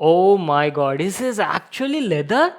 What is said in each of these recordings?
Oh my god, is this actually leather?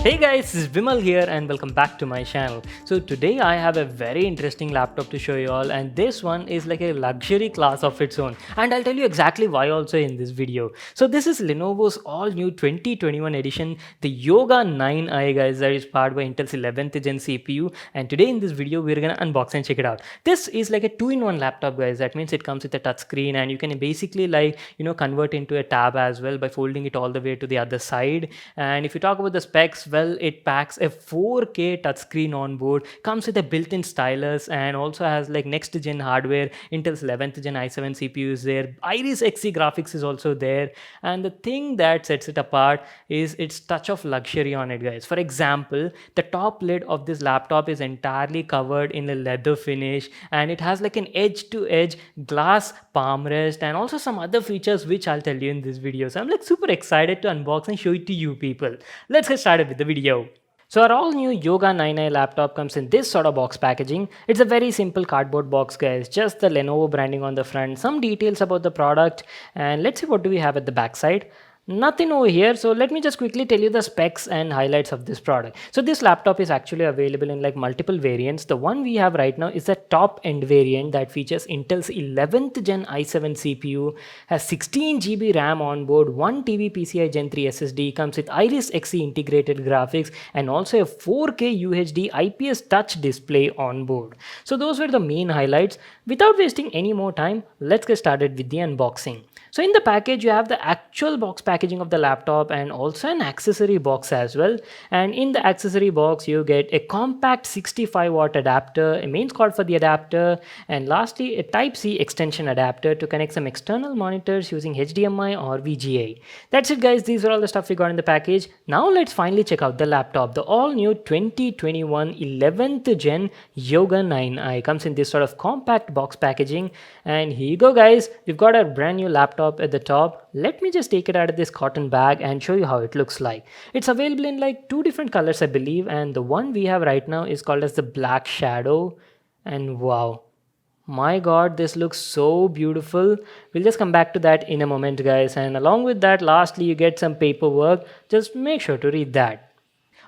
Hey guys, this is Vimal here and welcome back to my channel. So today I have a very interesting laptop to show you all, and this one is like a luxury class of its own, and I'll tell you exactly why also in this video. So this is Lenovo's all new 2021 edition, the Yoga 9i guys, that is powered by Intel's 11th gen CPU, and today in this video we're gonna unbox and check it out. This is like a two-in-one laptop guys. That means it comes with a touchscreen and you can basically convert into a tab as well by folding it all the way to the other side. And if you talk about the specs, well, it packs a 4K touchscreen on board, comes with a built-in stylus, and also has like next-gen hardware. Intel's 11th gen i7 CPU is there. Iris Xe graphics is also there. And the thing that sets it apart is its touch of luxury on it, guys. For example, the top lid of this laptop is entirely covered in a leather finish, and it has like an edge-to-edge glass palm rest and also some other features which I'll tell you in this video. So I'm like super excited to unbox and show it to you people. Let's get started with the video. So our all new Yoga 9i laptop comes in this sort of box packaging. It's a very simple cardboard box guys, just the Lenovo branding on the front, some details about the product, and let's see what do we have at the back side. Nothing over here, so let me just quickly tell you the specs and highlights of this product. So this laptop is actually available in like multiple variants. The one we have right now is the top end variant that features Intel's 11th gen i7 CPU, has 16 GB RAM on board, 1 TB PCI Gen 3 SSD, comes with Iris Xe integrated graphics, and also a 4K UHD IPS touch display on board. So those were the main highlights. Without wasting any more time, let's get started with the unboxing. So in the package, you have the actual box packaging of the laptop and also an accessory box as well. And in the accessory box, you get a compact 65-watt adapter, a mains cord for the adapter, and lastly, a Type-C extension adapter to connect some external monitors using HDMI or VGA. That's it guys, these are all the stuff we got in the package. Now let's finally check out the laptop. The all-new 2021 11th gen Yoga 9i comes in this sort of compact box packaging. And here you go guys, we've got our brand new laptop at the top. Let me just take it out of this cotton bag and show you how it looks like. It's available in like two different colors I believe, and the one we have right now is called as the Black Shadow. And wow, my god, this looks so beautiful. We'll just come back to that in a moment guys, and along with that, lastly you get some paperwork. Just make sure to read that.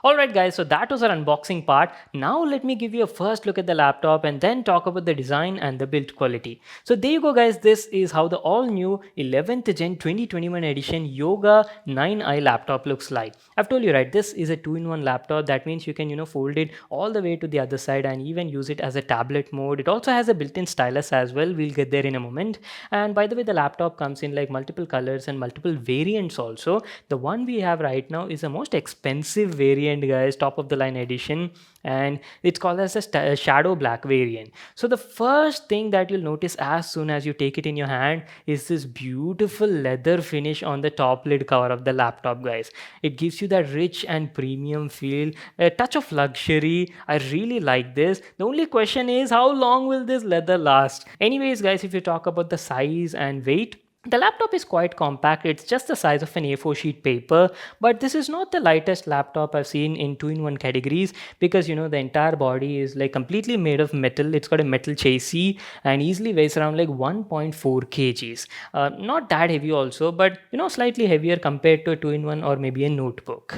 Alright guys, so that was our unboxing part. Now let me give you a first look at the laptop and then talk about the design and the build quality. So there you go guys, this is how the all new 11th gen 2021 edition Yoga 9i laptop looks like. I've told you right, this is a two-in-one laptop. That means you can fold it all the way to the other side and even use it as a tablet mode. It also has a built-in stylus as well. We'll get there in a moment. And by the way, the laptop comes in like multiple colors and multiple variants also. The one we have right now is the most expensive variant guys, top of the line edition, and it's called as a shadow black variant. So the first thing that you'll notice as soon as you take it in your hand is this beautiful leather finish on the top lid cover of the laptop guys. It gives you that rich and premium feel, a touch of luxury. I really like this. The only question is how long will this leather last? Anyways guys, if you talk about the size and weight, the laptop is quite compact. It's just the size of an A4 sheet paper, but this is not the lightest laptop I've seen in two-in-one categories, because the entire body is like completely made of metal. It's got a metal chassis and easily weighs around like 1.4 kgs. Not that heavy also, but slightly heavier compared to a two-in-one or maybe a notebook.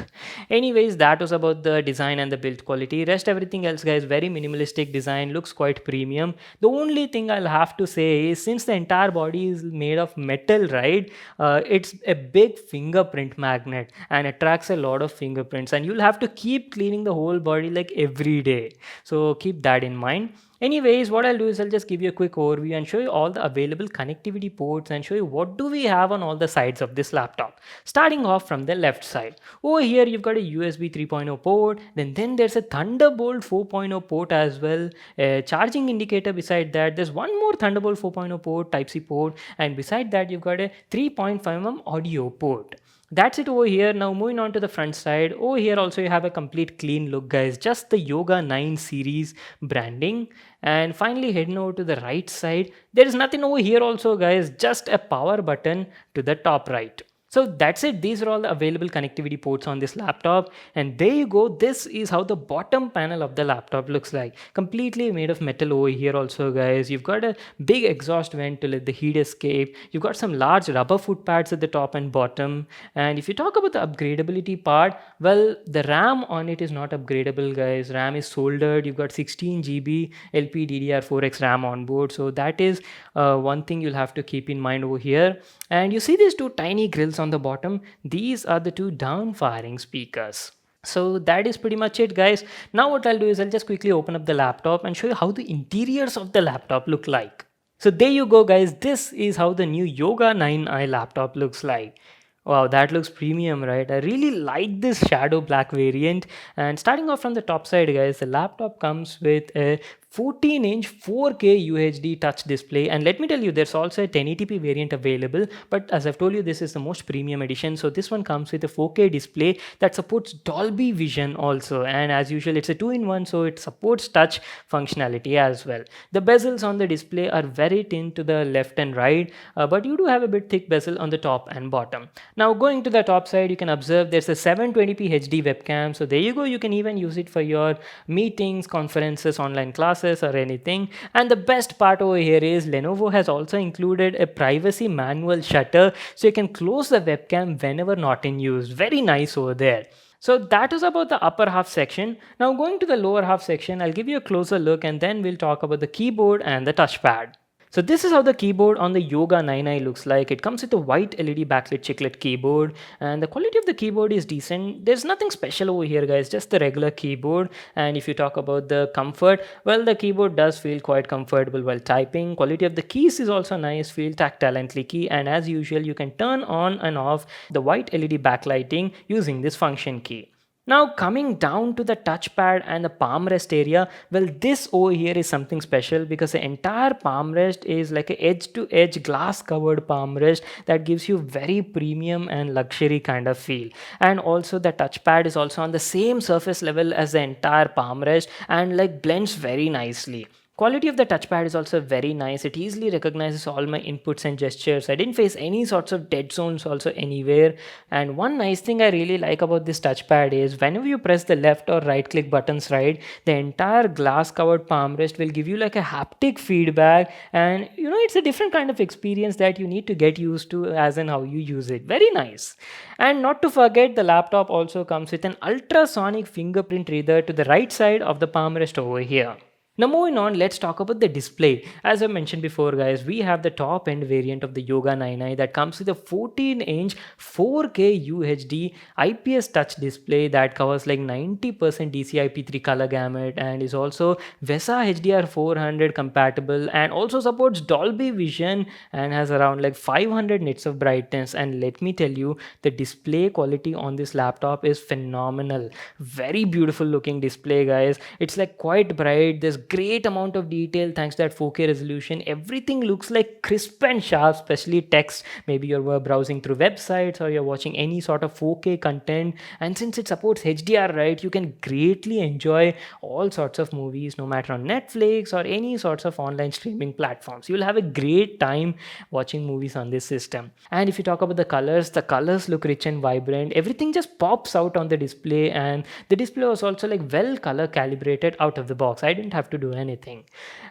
Anyways, that was about the design and the build quality. Rest everything else guys, very minimalistic design, looks quite premium. The only thing I'll have to say is, since the entire body is made of metal, right, it's a big fingerprint magnet and attracts a lot of fingerprints, and you'll have to keep cleaning the whole body like every day, so keep that in mind. Anyways, what I'll do is I'll just give you a quick overview and show you all the available connectivity ports and show you what do we have on all the sides of this laptop. Starting off from the left side, over here you've got a USB 3.0 port, then there's a Thunderbolt 4.0 port as well, a charging indicator. Beside that, there's one more Thunderbolt 4.0 port, Type-C port, and beside that you've got a 3.5mm audio port. That's it over here. Now moving on to the front side, over here also you have a complete clean look guys, just the Yoga 9 series branding. And finally heading over to the right side, there is nothing over here also guys, just a power button to the top right. So that's it. These are all the available connectivity ports on this laptop. And there you go. This is how the bottom panel of the laptop looks like. Completely made of metal over here also, guys. You've got a big exhaust vent to let the heat escape. You've got some large rubber foot pads at the top and bottom. And if you talk about the upgradability part, well, the RAM on it is not upgradable, guys. RAM is soldered. You've got 16 GB LPDDR4X RAM on board. So that is one thing you'll have to keep in mind over here. And you see these two tiny grills on the bottom. These are the two down firing speakers. So that is pretty much it, guys. Now what I'll do is I'll just quickly open up the laptop and show you how the interiors of the laptop look like. So there you go, guys. This is how the new Yoga 9i laptop looks like. Wow, that looks premium, right? I really like this shadow black variant. And starting off from the top side, guys, the laptop comes with a 14-inch 4K UHD touch display. And let me tell you, there's also a 1080p variant available. But as I've told you, this is the most premium edition. So this one comes with a 4K display that supports Dolby Vision also. And as usual, it's a 2-in-1, so it supports touch functionality as well. The bezels on the display are very thin to the left and right, but you do have a bit thick bezel on the top and bottom. Now going to the top side, you can observe there's a 720p HD webcam. So there you go. You can even use it for your meetings, conferences, online classes, or anything. And the best part over here is Lenovo has also included a privacy manual shutter, so you can close the webcam whenever not in use. Very nice over there. So that is about the upper half section. Now going to the lower half section, I'll give you a closer look and then we'll talk about the keyboard and the touchpad. So this is how the keyboard on the Yoga 9i looks like. It comes with a white LED backlit chiclet keyboard and the quality of the keyboard is decent. There's nothing special over here, guys, just the regular keyboard. And if you talk about the comfort, well, the keyboard does feel quite comfortable while typing. Quality of the keys is also nice, feel tactile and clicky. And as usual, you can turn on and off the white LED backlighting using this function key. Now coming down to the touchpad and the palm rest area, well, this over here is something special because the entire palm rest is like a edge to edge glass covered palm rest that gives you very premium and luxury kind of feel. And also the touchpad is also on the same surface level as the entire palm rest and like blends very nicely. Quality of the touchpad is also very nice. It easily recognizes all my inputs and gestures. I didn't face any sorts of dead zones also anywhere. And one nice thing I really like about this touchpad is whenever you press the left or right click buttons, right, the entire glass covered palm rest will give you like a haptic feedback. And you know, it's a different kind of experience that you need to get used to as in how you use it. Very nice. And not to forget, the laptop also comes with an ultrasonic fingerprint reader to the right side of the palm rest over here. Now moving on, let's talk about the display. As I mentioned before, guys, we have the top end variant of the Yoga 9i that comes with a 14-inch 4K UHD IPS touch display that covers like 90% DCI-P3 color gamut and is also VESA HDR 400 compatible and also supports Dolby Vision and has around like 500 nits of brightness. And let me tell you, the display quality on this laptop is phenomenal. Very beautiful looking display, guys. It's like quite bright. There's great amount of detail thanks to that 4K resolution. Everything looks like crisp and sharp, especially text. Maybe you're browsing through websites or you're watching any sort of 4K content, and since it supports HDR, right, you can greatly enjoy all sorts of movies no matter on Netflix or any sorts of online streaming platforms. You'll have a great time watching movies on this system. And if you talk about the colors look rich and vibrant. Everything just pops out on the display, and the display was also like well color calibrated out of the box. I didn't have to do anything.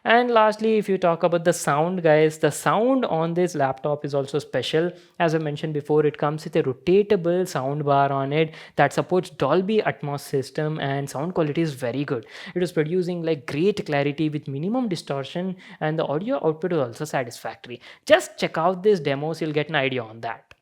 And lastly, if you talk about the sound, guys, the sound on this laptop is also special. As I mentioned before, it comes with a rotatable sound bar on it that supports Dolby Atmos system, and sound quality is very good. It is producing like great clarity with minimum distortion, and the audio output is also satisfactory. Just check out these demos, you'll get an idea on that.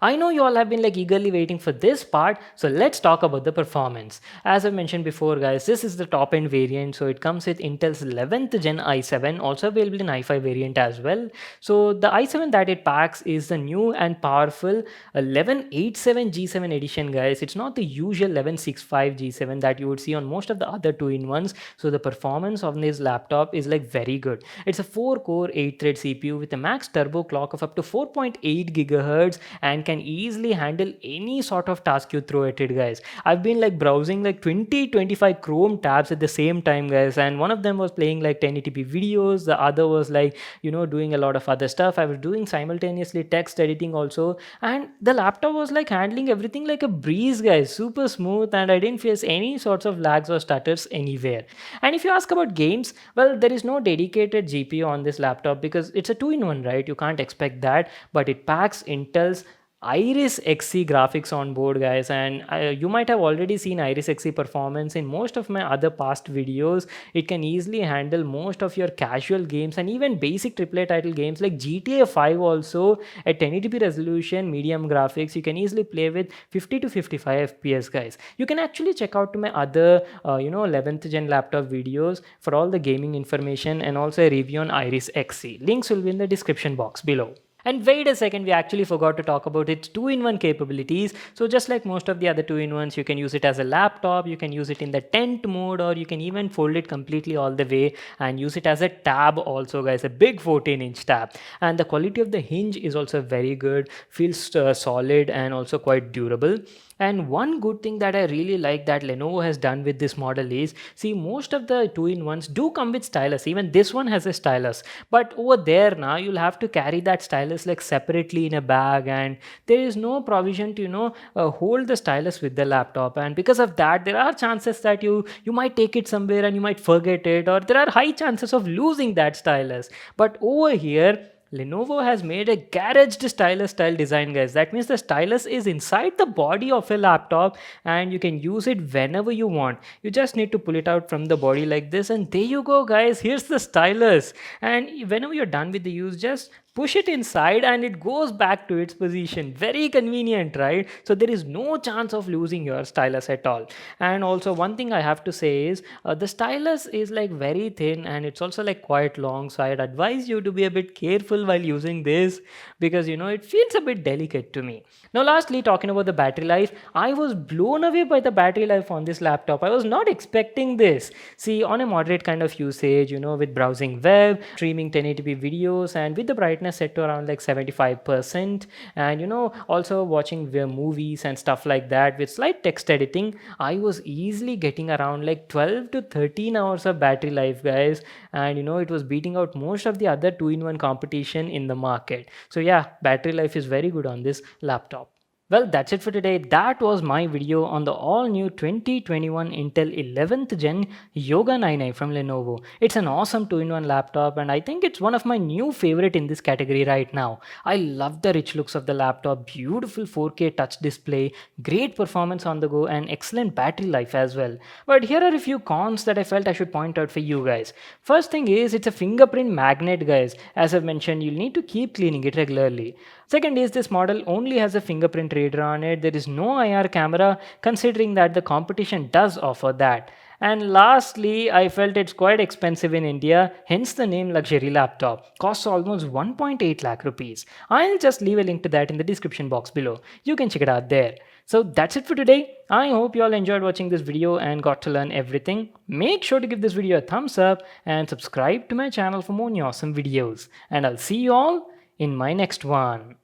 I know you all have been like eagerly waiting for this part, so let's talk about the performance. As I mentioned before guys, this is the top end variant, so it comes with Intel's 11th gen i7, also available in i5 variant as well. So the i7 that it packs is the new and powerful 1187 G7 edition guys. It's not the usual 1165 G7 that you would see on most of the other 2-in-1s. So the performance of this laptop is like very good. It's a 4-core 8-thread CPU with a max turbo clock of up to 4.8 gigahertz and can easily handle any sort of task you throw at it guys. I've been like browsing like 20-25 Chrome tabs at the same time guys, and one of them was playing like 1080p videos, the other was like doing a lot of other stuff. I was doing simultaneously text editing also, and the laptop was like handling everything like a breeze guys, super smooth, and I didn't face any sorts of lags or stutters anywhere. And if you ask about games, well, there is no dedicated GPU on this laptop because it's a 2-in-1, right? You can't expect that, but it packs Intel's Iris Xe graphics on board guys, and you might have already seen Iris Xe performance in most of my other past videos. It can easily handle most of your casual games and even basic AAA title games like GTA 5 also at 1080p resolution, medium graphics. You can easily play with 50 to 55 FPS guys. You can actually check out my other 11th gen laptop videos for all the gaming information and also a review on Iris Xe. Links will be in the description box below. And wait a second, we actually forgot to talk about its 2-in-1 capabilities. So just like most of the other 2-in-1s, you can use it as a laptop, you can use it in the tent mode, or you can even fold it completely all the way and use it as a tab also guys, a big 14-inch tab. And the quality of the hinge is also very good, feels solid and also quite durable. And one good thing that I really like that Lenovo has done with this model is, see, most of the 2-in-1s do come with stylus. Even this one has a stylus, but over there now you'll have to carry that stylus like separately in a bag, and there is no provision to hold the stylus with the laptop. And because of that, there are chances that you might take it somewhere and you might forget it, or there are high chances of losing that stylus. But over here, Lenovo has made a garaged stylus style design guys. That means the stylus is inside the body of a laptop and you can use it whenever you want. You just need to pull it out from the body like this, and there you go guys, here's the stylus. And whenever you're done with the use, just push it inside and it goes back to its position. Very convenient, right? So there is no chance of losing your stylus at all. And also one thing I have to say is the stylus is like very thin and it's also like quite long, so I'd advise you to be a bit careful while using this because it feels a bit delicate to me. Now lastly, talking about the battery life, I was blown away by the battery life on this laptop. I was not expecting this. See, on a moderate kind of usage, with browsing web, streaming 1080p videos, and with the brightness set to around like 75%, and also watching movies and stuff like that with slight text editing, I was easily getting around like 12 to 13 hours of battery life guys, and it was beating out most of the other 2-in-1 competition in the market. So yeah, battery life is very good on this laptop. Well, that's it for today. That was my video on the all-new 2021 Intel 11th Gen Yoga 9i from Lenovo. It's an awesome 2-in-1 laptop and I think it's one of my new favorite in this category right now. I love the rich looks of the laptop, beautiful 4K touch display, great performance on the go, and excellent battery life as well. But here are a few cons that I felt I should point out for you guys. First thing is, it's a fingerprint magnet guys. As I've mentioned, you'll need to keep cleaning it regularly. Second is, this model only has a fingerprint reader on it. There is no IR camera, considering that the competition does offer that. And lastly, I felt it's quite expensive in India, hence the name luxury laptop. Costs almost 1.8 lakh rupees. I'll just leave a link to that in the description box below. You can check it out there. So that's it for today. I hope you all enjoyed watching this video and got to learn everything. Make sure to give this video a thumbs up and subscribe to my channel for more awesome videos. And I'll see you all in my next one.